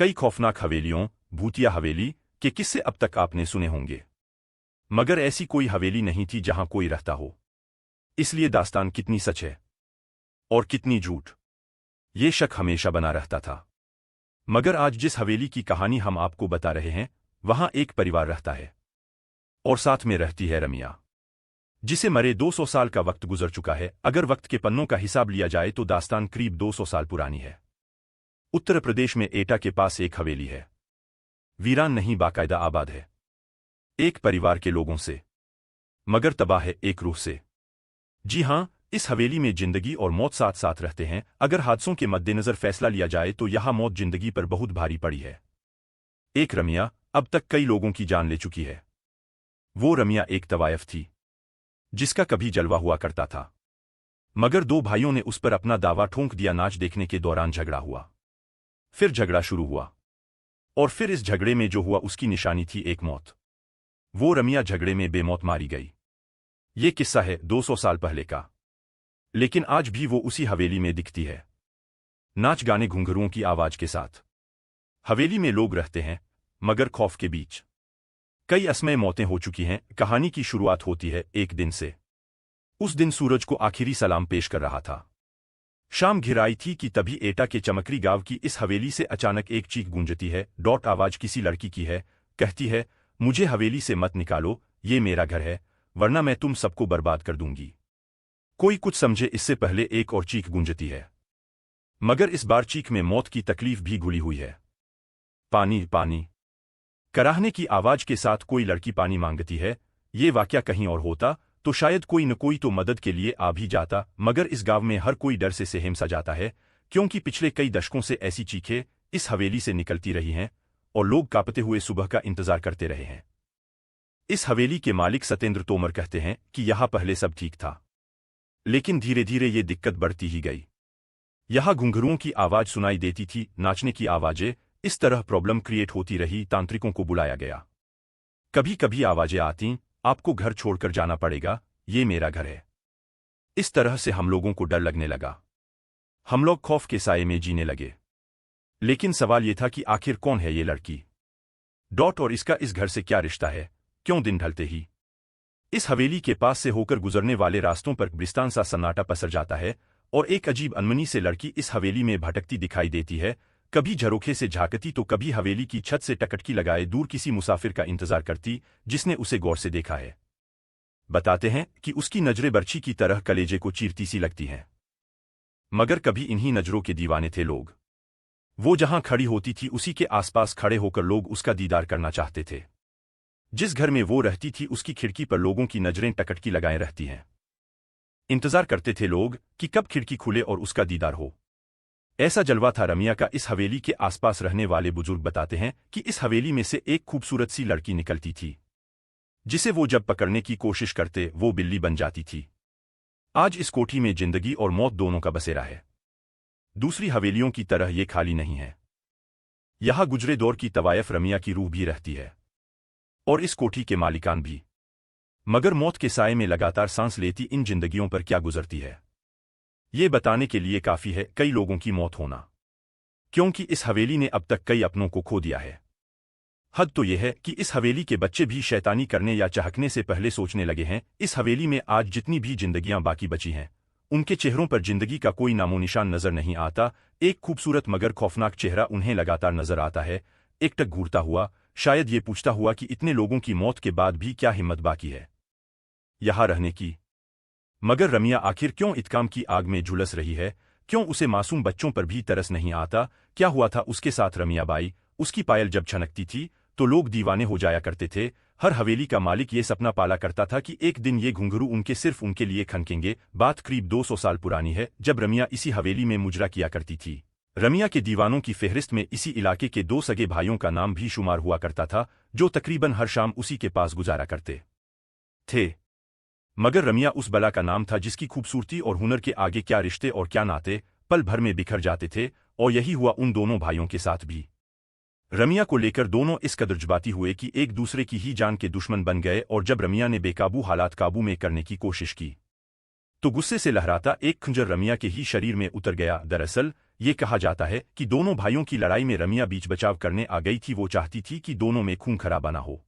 कई खौफनाक हवेलियों, भूतिया हवेली के किस्से अब तक आपने सुने होंगे, मगर ऐसी कोई हवेली नहीं थी जहां कोई रहता हो। इसलिए दास्तान कितनी सच है और कितनी झूठ, ये शक हमेशा बना रहता था। मगर आज जिस हवेली की कहानी हम आपको बता रहे हैं, वहां एक परिवार रहता है और साथ में रहती है रमिया, जिसे मरे 200 साल का वक्त गुजर चुका है। अगर वक्त के पन्नों का हिसाब लिया जाए तो दास्तान करीब 200 साल पुरानी है। उत्तर प्रदेश में एटा के पास एक हवेली है, वीरान नहीं बाकायदा आबाद है, एक परिवार के लोगों से, मगर तबाह है एक रूह से। जी हां, इस हवेली में जिंदगी और मौत साथ साथ रहते हैं। अगर हादसों के मद्देनजर फैसला लिया जाए तो यहां मौत जिंदगी पर बहुत भारी पड़ी है। एक रमिया अब तक कई लोगों की जान ले चुकी है। वो रमिया एक तवायफ थी जिसका कभी जलवा हुआ करता था, मगर दो भाइयों ने उस पर अपना दावा ठोंक दिया। नाच देखने के दौरान झगड़ा हुआ, फिर झगड़ा शुरू हुआ, और फिर इस झगड़े में जो हुआ उसकी निशानी थी एक मौत। वो रमिया झगड़े में बेमौत मारी गई। ये किस्सा है 200 साल पहले का, लेकिन आज भी वो उसी हवेली में दिखती है, नाच गाने घुंघरुओं की आवाज के साथ। हवेली में लोग रहते हैं, मगर खौफ के बीच। कई असमय मौतें हो चुकी हैं। कहानी की शुरुआत होती है एक दिन से। उस दिन सूरज को आखिरी सलाम पेश कर रहा था। शाम घिर आई थी कि तभी एटा के चमकरी गांव की इस हवेली से अचानक एक चीख गूंजती है। आवाज किसी लड़की की है, कहती है, मुझे हवेली से मत निकालो, ये मेरा घर है, वरना मैं तुम सबको बर्बाद कर दूंगी। कोई कुछ समझे इससे पहले एक और चीख गूंजती है, मगर इस बार चीख में मौत की तकलीफ भी घुली हुई है। पानी पानी कराहने की आवाज के साथ कोई लड़की पानी मांगती है। ये वाकया कहीं और होता तो शायद कोई न कोई तो मदद के लिए आ भी जाता, मगर इस गांव में हर कोई डर से सेहम सा जाता है, क्योंकि पिछले कई दशकों से ऐसी चीखें इस हवेली से निकलती रही हैं और लोग कांपते हुए सुबह का इंतजार करते रहे हैं। इस हवेली के मालिक सत्येंद्र तोमर कहते हैं कि यहां पहले सब ठीक था, लेकिन धीरे धीरे ये दिक्कत बढ़ती ही गई। यहां घुंघरुओं की आवाज सुनाई देती थी, नाचने की आवाजें। इस तरह प्रॉब्लम क्रिएट होती रही। तांत्रिकों को बुलाया गया। कभी कभी आवाजें आती, आपको घर छोड़कर जाना पड़ेगा, ये मेरा घर है। इस तरह से हम लोगों को डर लगने लगा। हम लोग खौफ के साये में जीने लगे। लेकिन सवाल ये था कि आखिर कौन है ये लड़की? और इसका इस घर से क्या रिश्ता है? क्यों दिन ढलते ही इस हवेली के पास से होकर गुजरने वाले रास्तों पर कब्रिस्तान सा सन्नाटा पसर जाता है और एक अजीब अनमनी से लड़की इस हवेली में भटकती दिखाई देती है, कभी झरोखे से झांकती तो कभी हवेली की छत से टकटकी लगाए दूर किसी मुसाफिर का इंतजार करती जिसने उसे गौर से देखा है। बताते हैं कि उसकी नजरें बर्छी की तरह कलेजे को चीरती सी लगती हैं। मगर कभी इन्हीं नजरों के दीवाने थे लोग। वो जहां खड़ी होती थी उसी के आसपास खड़े होकर लोग उसका दीदार करना चाहते थे। जिस घर में वो रहती थी उसकी खिड़की पर लोगों की नजरें टकटकी लगाए रहती हैं। इंतजार करते थे लोग कि कब खिड़की खुले और उसका दीदार हो। ऐसा जलवा था रमिया का। इस हवेली के आसपास रहने वाले बुजुर्ग बताते हैं कि इस हवेली में से एक खूबसूरत सी लड़की निकलती थी, जिसे वो जब पकड़ने की कोशिश करते वो बिल्ली बन जाती थी। आज इस कोठी में जिंदगी और मौत दोनों का बसेरा है। दूसरी हवेलियों की तरह ये खाली नहीं है। यहां गुजरे दौर की तवायफ रमिया की रूह भी रहती है, और इस कोठी के मालिकान भी। मगर मौत के साये में लगातार सांस लेती इन जिंदगियों पर क्या गुजरती है, ये बताने के लिए काफी है कई लोगों की मौत होना, क्योंकि इस हवेली ने अब तक कई अपनों को खो दिया है। हद तो यह है कि इस हवेली के बच्चे भी शैतानी करने या चहकने से पहले सोचने लगे हैं। इस हवेली में आज जितनी भी जिंदगियां बाकी बची हैं, उनके चेहरों पर जिंदगी का कोई नामोनिशान नजर नहीं आता। एक खूबसूरत मगर खौफनाक चेहरा उन्हें लगातार नजर आता है, एकटक घूरता हुआ, शायद ये पूछता हुआ कि इतने लोगों की मौत के बाद भी क्या हिम्मत बाकी है यहां रहने की। मगर रमिया आखिर क्यों इत्काम की आग में झुलस रही है? क्यों उसे मासूम बच्चों पर भी तरस नहीं आता? क्या हुआ था उसके साथ रमिया बाई? उसकी पायल जब छनकती थी तो लोग दीवाने हो जाया करते थे। हर हवेली का मालिक ये सपना पाला करता था कि एक दिन ये घुंघरू सिर्फ उनके लिए खनकेंगे। बात करीब 200 साल पुरानी है, जब रमिया इसी हवेली में मुजरा किया करती थी। रमिया के दीवानों की फेहरिस्त में इसी इलाके के 2 सगे भाइयों का नाम भी शुमार हुआ करता था, जो तकरीबन हर शाम उसी के पास गुजारा करते थे। मगर रमिया उस बला का नाम था जिसकी खूबसूरती और हुनर के आगे क्या रिश्ते और क्या नाते पल भर में बिखर जाते थे, और यही हुआ उन दोनों भाइयों के साथ भी। रमिया को लेकर दोनों इस कदर जज्बाती हुए कि एक दूसरे की ही जान के दुश्मन बन गए, और जब रमिया ने बेकाबू हालात काबू में करने की कोशिश की तो गुस्से से लहराता एक खंजर रमिया के ही शरीर में उतर गया। दरअसल ये कहा जाता है कि दोनों भाइयों की लड़ाई में रमिया बीच बचाव करने आ गई थी। वो चाहती थी कि दोनों में खून खराबा ना हो,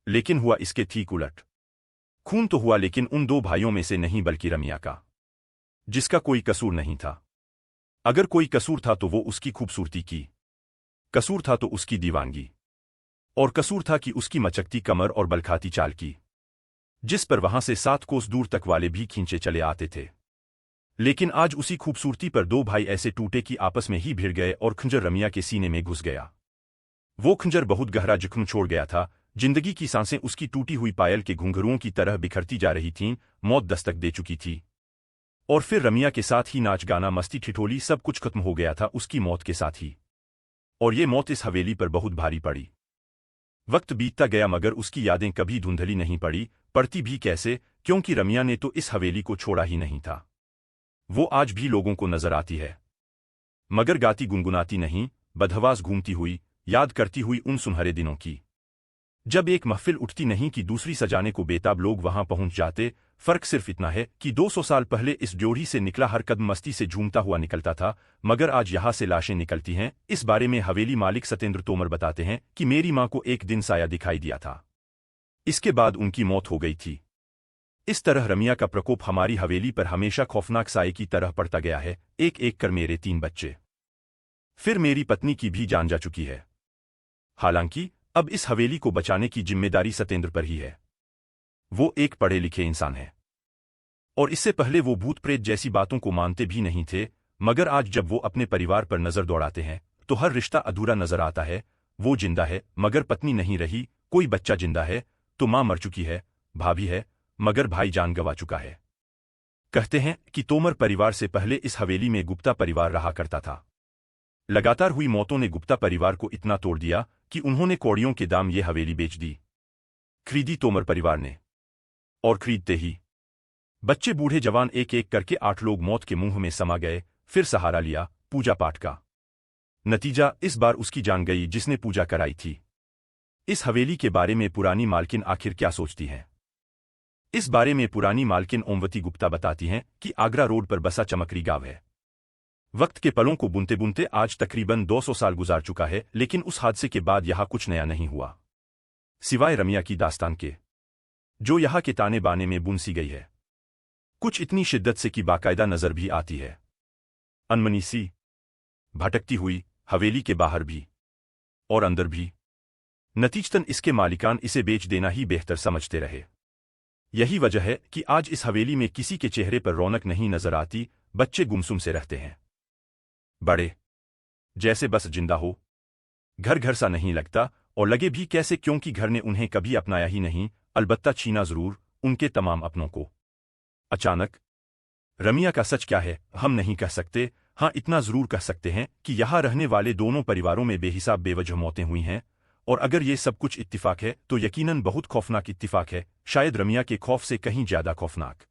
लेकिन हुआ इसके ठीक उलट। खून तो हुआ, लेकिन उन दो भाइयों में से नहीं, बल्कि रमिया का, जिसका कोई कसूर नहीं था। अगर कोई कसूर था तो वो उसकी खूबसूरती की, कसूर था तो उसकी दीवानगी, और कसूर था कि उसकी मचकती कमर और बलखाती चाल की, जिस पर वहां से 7 कोस दूर तक वाले भी खींचे चले आते थे। लेकिन आज उसी खूबसूरती पर दो भाई ऐसे टूटे कि आपस में ही भिड़ गए और खंजर रमिया के सीने में घुस गया। वो खंजर बहुत गहरा जख्म छोड़ गया था। जिंदगी की सांसें उसकी टूटी हुई पायल के घुंघरुओं की तरह बिखरती जा रही थीं। मौत दस्तक दे चुकी थी, और फिर रमिया के साथ ही नाच गाना, मस्ती, ठिठोली, सब कुछ खत्म हो गया था उसकी मौत के साथ ही। और ये मौत इस हवेली पर बहुत भारी पड़ी। वक्त बीतता गया मगर उसकी यादें कभी धुंधली नहीं पड़ी। पड़ती भी कैसे, क्योंकि रमिया ने तो इस हवेली को छोड़ा ही नहीं था। वो आज भी लोगों को नजर आती है, मगर गाती गुनगुनाती नहीं, बदहवास घूमती हुई, याद करती हुई उन सुनहरे दिनों की, जब एक महफिल उठती नहीं कि दूसरी सजाने को बेताब लोग वहां पहुंच जाते। फर्क सिर्फ इतना है कि 200 साल पहले इस जोड़ी से निकला हर कदम मस्ती से झूमता हुआ निकलता था, मगर आज यहां से लाशें निकलती हैं। इस बारे में हवेली मालिक सत्येंद्र तोमर बताते हैं कि मेरी मां को एक दिन साया दिखाई दिया था, इसके बाद उनकी मौत हो गई थी। इस तरह रमिया का प्रकोप हमारी हवेली पर हमेशा खौफनाक साये की तरह पड़ता गया है। एक एक कर मेरे 3 बच्चे, फिर मेरी पत्नी की भी जान जा चुकी है। हालांकि अब इस हवेली को बचाने की जिम्मेदारी सत्येंद्र पर ही है। वो एक पढ़े लिखे इंसान है, और इससे पहले वो भूत प्रेत जैसी बातों को मानते भी नहीं थे। मगर आज जब वो अपने परिवार पर नजर दौड़ाते हैं तो हर रिश्ता अधूरा नजर आता है। वो जिंदा है मगर पत्नी नहीं रही, कोई बच्चा जिंदा है तो मां मर चुकी है, भाभी है मगर भाई जान गंवा चुका है। कहते हैं कि तोमर परिवार से पहले इस हवेली में गुप्ता परिवार रहा करता था। लगातार हुई मौतों ने गुप्ता परिवार को इतना तोड़ दिया कि उन्होंने कौड़ियों के दाम ये हवेली बेच दी। खरीदी तोमर परिवार ने, और खरीदते ही बच्चे बूढ़े जवान एक एक करके 8 लोग मौत के मुंह में समा गए। फिर सहारा लिया पूजा पाठ का। नतीजा इस बार उसकी जान गई जिसने पूजा कराई थी। इस हवेली के बारे में पुरानी मालकिन आखिर क्या सोचती हैं? इस बारे में पुरानी मालकिन ओमवती गुप्ता बताती हैं कि आगरा रोड पर बसा चमकरी गांव है। वक्त के पलों को बुनते बुनते आज तकरीबन 200 साल गुजार चुका है, लेकिन उस हादसे के बाद यहां कुछ नया नहीं हुआ, सिवाय रमिया की दास्तान के, जो यहां के ताने बाने में बुन सी गई है। कुछ इतनी शिद्दत से कि बाकायदा नजर भी आती है, अनमनी सी, भटकती हुई, हवेली के बाहर भी और अंदर भी। नतीजतन इसके मालिकान इसे बेच देना ही बेहतर समझते रहे। यही वजह है कि आज इस हवेली में किसी के चेहरे पर रौनक नहीं नजर आती। बच्चे गुमसुम से रहते हैं, बड़े जैसे बस जिंदा हो। घर घर सा नहीं लगता, और लगे भी कैसे, क्योंकि घर ने उन्हें कभी अपनाया ही नहीं, अलबत्ता छीना जरूर उनके तमाम अपनों को। अचानक रमिया का सच क्या है हम नहीं कह सकते। हां, इतना जरूर कह सकते हैं कि यहां रहने वाले दोनों परिवारों में बेहिसाब बेवजह मौतें हुई हैं, और अगर ये सब कुछ इत्तिफाक है तो यकीनन बहुत खौफनाक इत्तिफाक है, शायद रमिया के खौफ से कहीं ज्यादा खौफनाक।